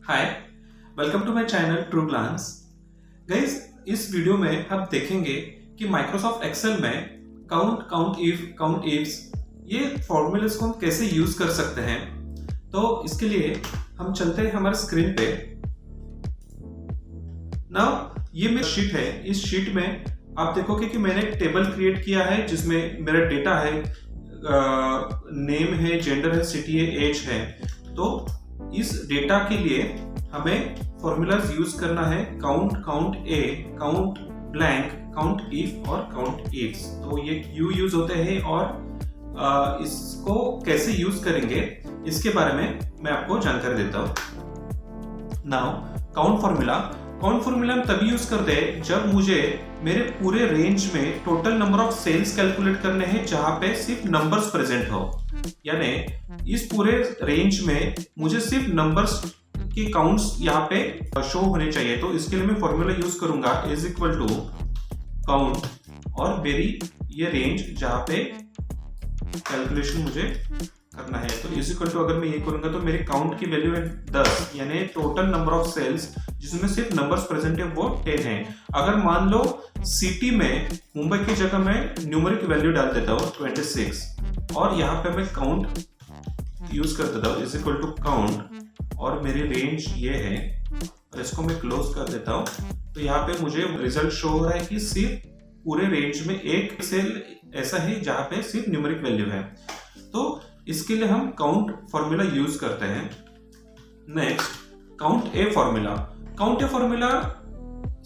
Hi, welcome to my channel true glance. Guys, इस video में हम देखेंगे कि माइक्रोसॉफ्ट एक्सेल में count, count if, count ifs ये फॉर्मूलेस को हम कैसे यूज कर सकते हैं। तो इसके लिए हम चलते हैं हमारे स्क्रीन पे। नाउ ये मेरी शीट है। इस शीट में आप देखोगे कि मैंने एक टेबल क्रिएट किया है जिसमें मेरा डेटा है, नेम है, जेंडर है, सिटी है, एज है। तो इस डेटा के लिए हमें फॉर्मूलाज यूज करना है count, count A, count blank, count if और काउंट इफ्स। तो ये क्यों यूज होते हैं और इसको कैसे यूज करेंगे इसके बारे में मैं आपको जानकारी देता हूं। नाउ काउंट फॉर्मूला हम तभी यूज करते हैं जब मुझे मेरे पूरे रेंज में total number of cells calculate करने हैं जहां पे सिर्फ नंबर्स प्रेजेंट हो। यानी इस पूरे रेंज में मुझे सिर्फ नंबर्स के काउंट्स यहाँ पे शो होने चाहिए। तो इसके लिए मैं फॉर्मूला यूज करूंगा इज इक्वल टू काउंट और मेरी ये रेंज जहां पे कैलकुलेशन मुझे करना है। तो इज इक्वल टू अगर मैं ये करूंगा तो मेरे काउंट की वैल्यू है 10, यानी टोटल नंबर ऑफ सेल्स जिसमें सिर्फ नंबर्स प्रेजेंट है वो 10 है। अगर मान लो सिटी में मुंबई की जगह मैं न्यूमेरिक वैल्यू डाल देता हूँ 26 और यहाँ पे मैं काउंट यूज कर देता हूँ इज इक्वल टू काउंट और मेरी रेंज ये है और इसको मैं क्लोज कर देता हूँ। तो यहाँ पे मुझे रिजल्ट शो हो रहा है कि सिर्फ पूरे रेंज में एक सेल ऐसा है जहाँ पे सिर्फ न्यूमेरिक वैल्यू है। तो इसके लिए हम काउंट फॉर्मूला यूज करते हैं। Next count a formula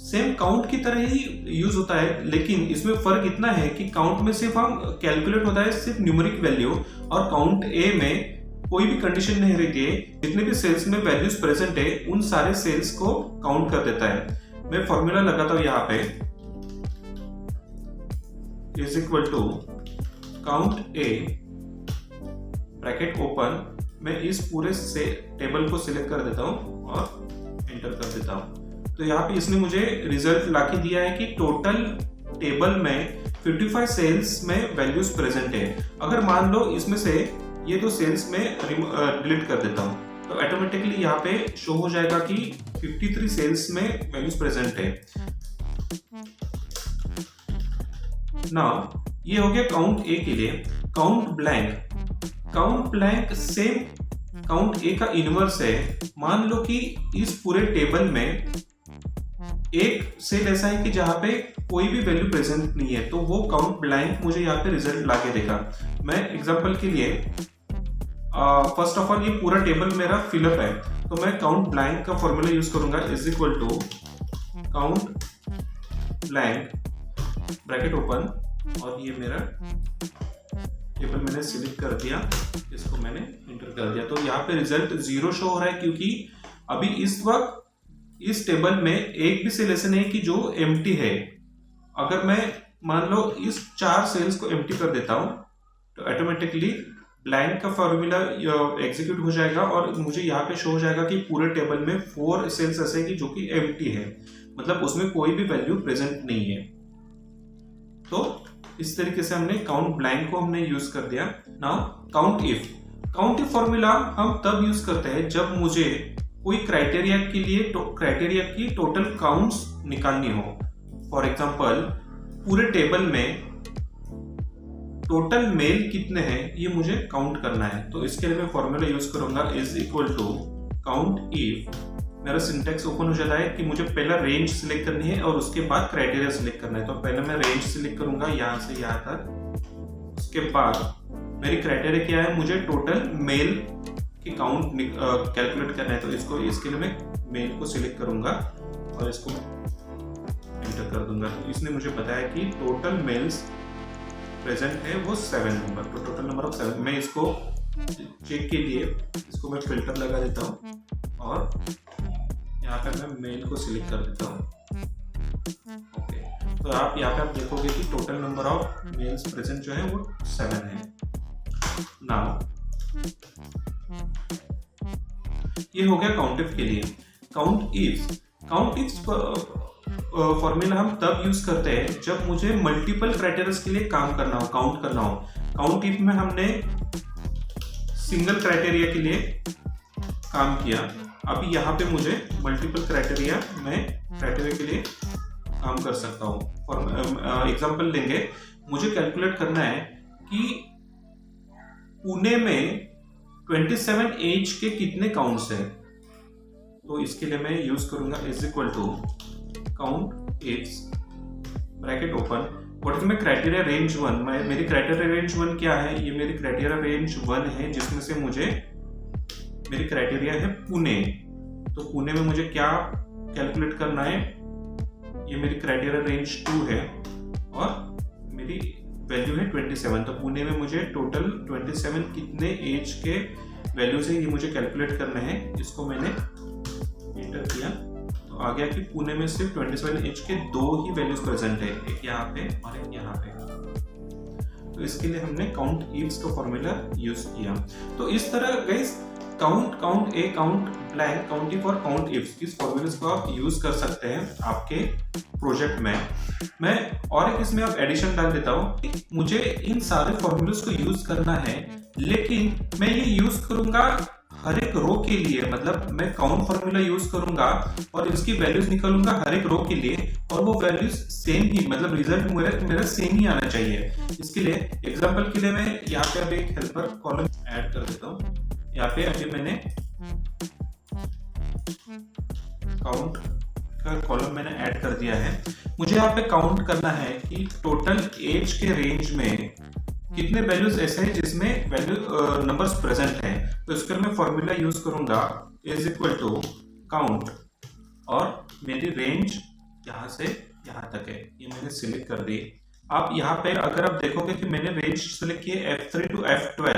same count की तरह ही यूज होता है, लेकिन इसमें फर्क इतना है कि काउंट में सिर्फ हम कैलकुलेट होता है सिर्फ न्यूमेरिक वैल्यू और काउंट ए में कोई भी कंडीशन नहीं रहती है। जितने भी सेल्स में वैल्यूज प्रेजेंट है उन सारे सेल्स को काउंट कर देता है। मैं फॉर्मूला लगाता हूं यहाँ पे is equal to count A bracket open. मैं इस पूरे से टेबल को सिलेक्ट कर देता हूं और एंटर कर देता हूं। तो यहाँ पे इसने मुझे रिजल्ट लाके दिया है कि टोटल टेबल में 55 सेल्स में वैल्यूज प्रेजेंट है। अगर मान लो इसमें से ये दो सेल्स में डिलीट कर देता हूँ तो ऑटोमेटिकली यहाँ पे शो हो जाएगा कि 53 सेल्स में वैल्यूज प्रेजेंट है। नाउ ये हो गया काउंट ए के लिए। काउंट ब्लैंक सेम काउंट ए का इनवर्स है। मान लो कि इस पूरे टेबल में एक सेल ऐसा है कि जहां पे कोई भी वैल्यू प्रेजेंट नहीं है, तो वो काउंट ब्लैंक मुझे यहाँ पे रिजल्ट लाके देगा। मैं एग्जांपल के लिए फर्स्ट ऑफ ऑल ये पूरा टेबल मेरा फिलअप है, तो मैं काउंट ब्लैंक का फॉर्मूला यूज करूंगा is equal to count blank bracket open और ये मेरा टेबल मैंने सिलेक्ट कर दिया, इसको मैंने एंटर कर दिया। तो यहाँ पे रिजल्ट 0 शो हो रहा है क्योंकि अभी इस वक्त इस टेबल में एक भी सेल ऐसे नहीं कि जो एम्प्टी है। अगर मैं मान लो इस 4 सेल्स को एम्प्टी कर देता हूं तो ऑटोमेटिकली ब्लैंक का फॉर्मूला एग्जीक्यूट हो जाएगा और मुझे यहाँ पे शो हो जाएगा कि पूरे टेबल में 4 सेल्स ऐसे कि जो कि एम्प्टी है, मतलब उसमें कोई भी वैल्यू प्रेजेंट नहीं है। तो इस तरीके से हमने काउंट ब्लैंक को हमने यूज कर दिया। नाउ काउंट इफ फॉर्मूला हम तब यूज करते हैं जब मुझे कोई क्राइटेरिया के लिए क्राइटेरिया की टोटल काउंट्स निकालनी हो। फॉर एग्जांपल पूरे टेबल में टोटल मेल कितने हैं ये मुझे काउंट करना है। तो इसके लिए मैं फॉर्मूला यूज करूंगा is equal to count if. मेरा सिंटेक्स ओपन हो जाता है कि मुझे पहला रेंज सिलेक्ट करनी है और उसके बाद क्राइटेरिया सिलेक्ट करना है। तो पहले मैं रेंज सिलेक्ट करूंगा यहाँ से यहाँ तक। उसके बाद मेरी क्राइटेरिया क्या है, मुझे टोटल मेल की काउंट कैलकुलेट करना है। तो इसके लिए मैं मेल को सिलेक्ट करूंगा और इसको एंटर कर दूंगा। तो इसने मुझे बताया कि टोटल मेल्स प्रेजेंट है वो 7 नंबर। तो टोटल नंबर ऑफ 7। मैं इसको चेक के लिए इसको मैं फिल्टर लगा देता हूँ और यहाँ पे मैं मेल को सिलेक्ट कर देता हूँ। ओके, तो आप यहाँ पे देखोगे कि total number of males present जो है वो 7 है। नाउ ये हो गया काउंट इफ के लिए। काउंट इफ फॉर्मूला हम तब यूज करते हैं जब मुझे मल्टीपल क्राइटेरिया के लिए काम करना हो, काउंट करना हो। काउंट इफ में हमने सिंगल क्राइटेरिया के लिए काम किया अभी यहाँ पे मुझे मल्टीपल क्राइटेरिया, मैं क्राइटेरिया के लिए काम कर सकता हूँ। फॉर एग्जांपल लेंगे, मुझे कैलकुलेट करना है कि पुणे में 27 एज के कितने काउंट्स हैं। तो इसके लिए मैं यूज करूंगा is equal to count ifs bracket open, what is my criteria range 1। मेरी क्राइटेरिया रेंज 1 क्या है, ये मेरी क्राइटेरिया रेंज 1 है, जिसमें से मुझे मेरी क्राइटेरिया है पुणे। तो पुणे में मुझे क्या कैलकुलेट करना है, ये मेरी क्राइटेरिया रेंज 2 है और मेरी वैल्यू है 27। तो पुणे में मुझे टोटल 27 कितने एज के वैल्यू से ये मुझे कैलकुलेट करना है। इसको मैंने एंटर किया तो आ गया कि पुणे में सिर्फ 27 एज के 2 ही वैल्यूज प्रेजेंट है, एक यहाँ पे और एक यहाँ पे। तो इसके लिए हमने काउंट इफ्स का फॉर्मूला यूज किया। तो इस तरह guys count A, count blank, count if और काउंट इफ्स, इस फॉर्मूलेस को आप यूज कर सकते हैं आपके प्रोजेक्ट में। मैं और एक इसमें अब एडिशन डाल देता हूँ, मुझे इन सारे फॉर्मूलेस को यूज करना है, लेकिन मैं ये यूज करूंगा हर एक रो के लिए। मतलब मैं काउंट फॉर्मूला यूज करूंगा और इसकी वैल्यूज निकालूंगा हर एक रो के लिए, और वो वैल्यूज सेम ही, मतलब रिजल्ट मेरा सेम ही आना चाहिए। इसके लिए एग्जांपल के लिए मैं यहाँ पे अभी एक हेल्पर कॉलम ऐड कर देता हूँ। यहाँ पे अभी मैंने काउंट का कॉलम मैंने ऐड कर दिया है। मुझे यहाँ पे काउंट करना है कि टोटल एज के रेंज में कितने वैल्यूज ऐसे हैं जिसमें वैल्यू नंबर्स प्रेजेंट हैं। तो इसके लिए मैं फॉर्मूला यूज करूंगा इज इक्वल टू काउंट, और मेरी रेंज यहाँ से यहाँ तक है, ये मैंने सिलेक्ट कर दी। आप यहाँ पे अगर आप देखोगे कि मैंने रेंज सिलेक्ट की है F3 to F12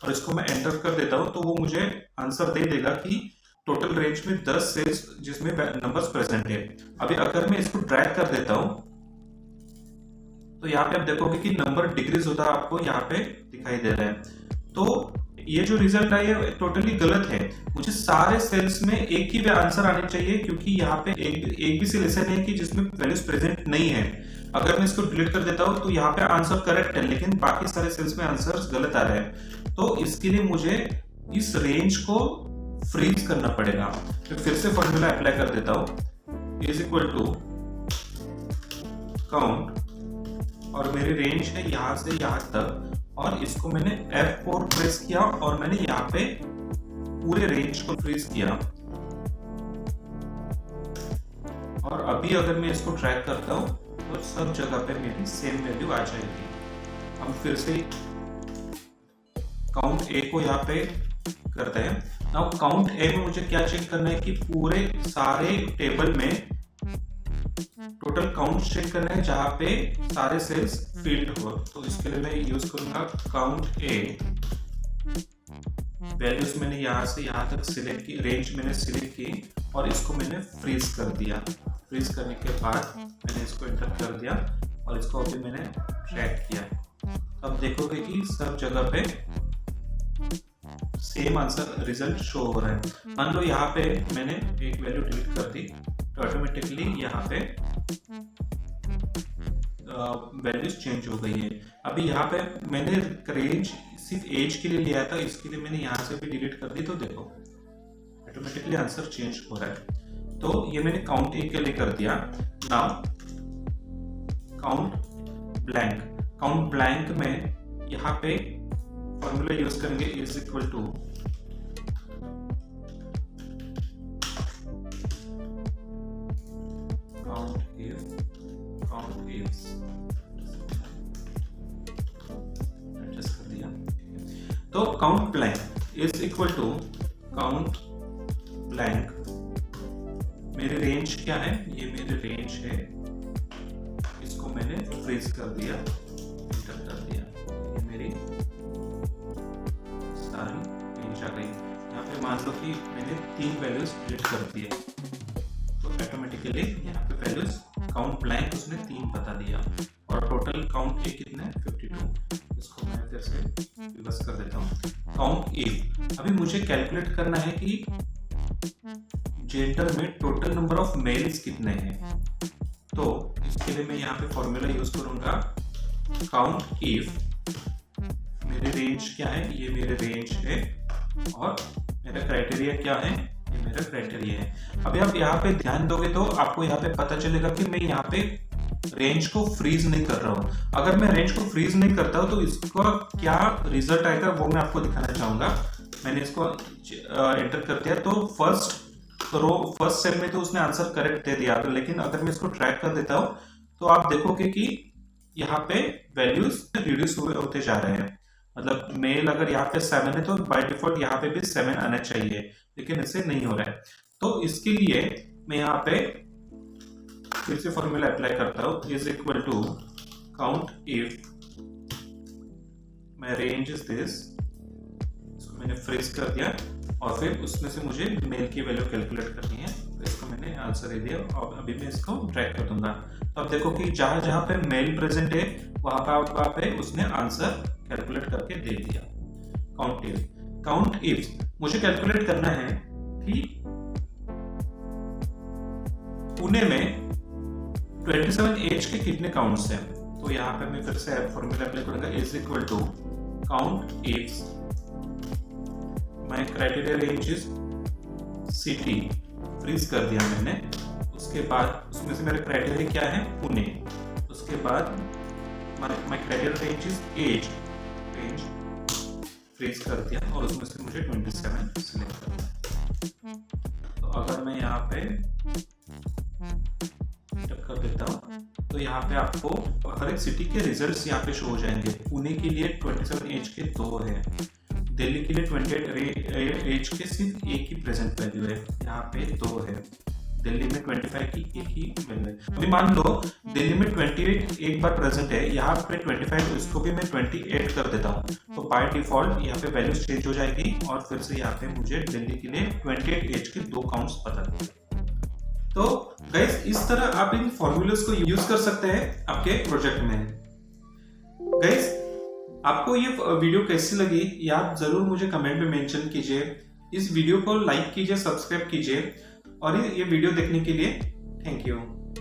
और इसको मैं एंटर कर देता हूँ, तो वो मुझे आंसर दे देगा कि टोटल रेंज में 10 सेल्स जिसमें नंबर्स प्रेजेंट है। अभी अगर मैं इसको ड्रैग कर देता हूँ तो यहाँ पे आप देखोगे कि नंबर डिक्रीज होता है, आपको यहाँ पे दिखाई दे रहा है। तो ये जो रिजल्ट है ये टोटली गलत है। मुझे सारे सेल्स में एक ही आंसर आने चाहिए, क्योंकि यहाँ पे एक भी सेल ऐसा नहीं है कि जिसमें वैल्यूज प्रेजेंट नहीं है। अगर मैं इसको डिलीट कर देता हूँ तो यहाँ पे आंसर करेक्ट है, लेकिन बाकी सारे सेल्स में आंसर गलत आ रहे हैं। तो इसके लिए मुझे इस रेंज को फ्रीज करना पड़ेगा। तो फिर से फॉर्मूला अप्लाई कर देता हूँ इज इक्वल टू काउंट, और मेरी रेंज है यहाँ से यहाँ तक, और इसको मैंने F4 प्रेस किया और मैंने यहाँ पे पूरे रेंज को फ्रीज किया। और अभी अगर मैं इसको ट्रैक करता हूँ तो सब जगह पे मेरी सेम वैल्यू आ जाएगी। हम फिर से काउंट ए को यहाँ पे करते हैं। नाउ काउंट ए में मुझे क्या चेक करना है कि पूरे सारे टेबल में टोटल काउंट चेक करना है जहां पे सारे सेल्स फील्ड हो। तो इसके लिए मैं यूज करूंगा काउंट ए, वैल्यूज मैंने यहां से यहां तक सिलेक्ट की, रेंज मैंने सिलेक्ट की और इसको मैंने फ्रीज कर दिया। फ्रीज करने के बाद मैंने इसको एंटर कर दिया और इसको अभी मैंने ट्रैक किया। अब देखोगे कि सब जगह पे सेम आंसर रिजल्ट शो हो रहा है। मान लो यहाँ पे मैंने एक वैल्यू डिलीट कर दी तो ऑटोमेटिकली यहाँ पे वैल्यूज चेंज हो गई है। अभी यहाँ पे मैंने रेंज सिर्फ एज के लिए लिया था, इसके लिए मैंने यहाँ से भी डिलीट कर दी, तो देखो ऑटोमेटिकली आंसर चेंज हो रहा है। तो ये मैंने काउंट ए के लिए कर दिया। Now count blank, count blank में यहाँ पे फॉर्मूला यूज करेंगे is equal to count ifs, adjust कर दिया। तो count blank is equal to count blank, मेरी रेंज क्या है, ये मेरी रेंज है, इसको मैंने फ्रीज कर दिया, एंटर कर दिया, ये मेरी सारी रेंज आ गई। यहाँ पे मान लो कि मैंने 3 वैल्यूज डिलीट कर दिए, तो ऑटोमेटिकली यहाँ पे वैल्यूज काउंट ब्लैंक उसने 3 बता दिया और टोटल काउंट ए कितना है 52। इसको मैं फिर से रिवर्स कर देता हूँ। काउंट ए, अभी मुझे कैलकुलेट करना है कि जेंडर में टोटल नंबर ऑफ मेल्स कितने हैं। तो इसके लिए मैं यहाँ पे फॉर्मूला यूज करूंगा काउंट इफ, मेरी रेंज क्या है, ये मेरी रेंज है और मेरा क्राइटेरिया क्या है, ये मेरा क्राइटेरिया है। अभी आप यहाँ पे ध्यान दोगे तो आपको यहाँ पे पता चलेगा कि मैं यहाँ पे रेंज को फ्रीज नहीं कर रहा हूँ। अगर मैं रेंज को फ्रीज नहीं करता हूँ तो इसका क्या रिजल्ट आएगा वो मैं आपको दिखाना चाहूंगा। मैंने इसको एंटर कर दिया तो फर्स्ट सेल में तो उसने आंसर करेक्ट दे दिया, लेकिन अगर मैं इसको ट्रैक कर देता हूँ तो आप देखोगे कि यहाँ पे वैल्यूज रिड्यूस होते जा रहे हैं। मतलब मेल अगर यहाँ पे 7 है तो बाय डिफॉल्ट यहाँ पे भी 7 आना चाहिए, लेकिन इससे नहीं हो रहा है। तो इसके लिए मैं यहाँ पे फिर से फॉर्मूला अप्लाई करता हूँ, is equal to count if my range is this, इसको मैंने फ्रीज कर दिया और फिर उसमें से मुझे मेल की वैल्यू कैलकुलेट करनी है, तो इसको मैंने आंसर दे दिया और अभी मैं इसको ट्रैक कर दूंगा। तो अब देखो कि जहां जहां पे मेल प्रेजेंट है वहां पे उसने आंसर कैलकुलेट करके दे दिया। काउंट इफ मुझे कैलकुलेट करना है कि पुणे में 27 एज के कितने काउंट्स हैं। तो यहाँ पे मैं फिर से फॉर्मूला अप्लाई करूंगा, is equal to count if my criteria range is city, freeze कर दिया मैंने। उसके बाद उसमें से मेरा क्राइटेरिया क्या है, पुणे। उसके बाद my criteria range is age, range freeze कर दिया और उसमें से मुझे 27 सिलेक्ट करना है। तो अगर मैं यहाँ पे कर देता हूँ तो यहाँ पे आपको हर एक सिटी के रिजल्ट्स यहाँ पे शो हो जाएंगे। पुणे के लिए 27 एज के 2 है, दिल्ली के लिए 28 एज के सिर्फ एक ही प्रेजेंट वैल्यू है, यहाँ पे 2 है। दिल्ली में 25 की एक ही वैल्यू है। अभी मान लो दिल्ली में 28 एक बार प्रेजेंट है, यहाँ पे 25, इसको भी मैं 28 कर देता हूँ, तो बाय डिफॉल्ट यहाँ पे वैल्यूज चेंज हो जाएगी और फिर से यहाँ पे मुझे दिल्ली के लिए 28 एज के 2 काउंट्स पता चलेंगे। तो गाइस इस तरह आप इन फॉर्मूलाज को यूज कर सकते हैं आपके प्रोजेक्ट में। गाइस आपको ये वीडियो कैसी लगी ये आप जरूर मुझे कमेंट में मेंशन कीजिए। इस वीडियो को लाइक कीजिए, सब्सक्राइब कीजिए और ये वीडियो देखने के लिए थैंक यू।